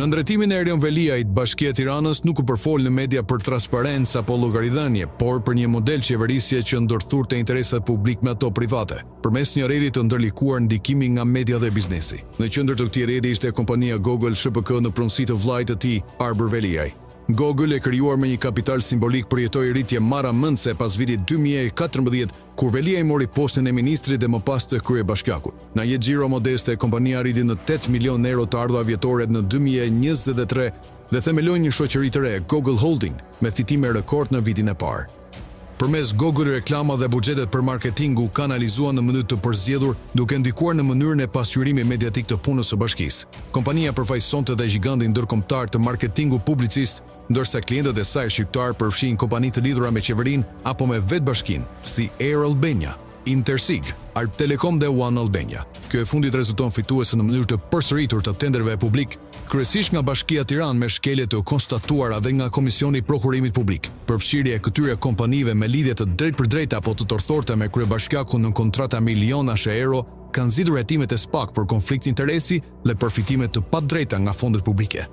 Në ndërtimin e Erion Veliajt, Bashkia e Tiranës nuk u përfol në media për transparencë apo llogaridhënie, por për një model qeverisje që ndërthurte interesat publik me ato private, përmes një reri të ndërlikuar ndikimi nga media dhe biznesi. Në qendër të këtij reri ishte kompania Google SHPK në pronësi të vllajt të tij, Arbër Veliaj. Google e krijuar me një kapital simbolik përjetoi rritje marramendse pas vitit 2014, kur Veliaj mori postën e ministrit dhe më pas të kryebashkiakut. Në një xhiro modeste, kompania arriti në 8 milion euro të ardha vjetore në 2023 dhe themeloi një shoqëri të re, Google Holding, me fitime rekord në vitin e parë. Përmes Google, reklama dhe buxhetet për marketing u kanalizuan në mënyrë të përzgjedhur, duke ndikuar në mënyrën e pasqyrimit mediatik të punës së bashkisë. Kompania përfaqësonte dhe gigantin ndërkombëtar të marketingu publicist, ndërsa klientët e saj shqiptar përfshin kompani të lidhura me qeverinë apo me vetë bashkinë, si Air Albania, Intersig, Arp Telecom dhe One Albania. Kjo e fundit rezulton fituese në mënyrë të përsëritur të tenderëve publik, kryesisht nga Bashkia e Tiranës me shkelje të konstatuara dhe nga Komisioni i Prokurimit Publik. Përfshirja e këtyre kompanive me lidhje të drejtpërdrejta apo të torthorta me kryebashkiakun në kontrata milionash euro kanë zgjidhur hetimet e SPAK për konflikt interesi dhe përfitime të padrejta nga fondet publike.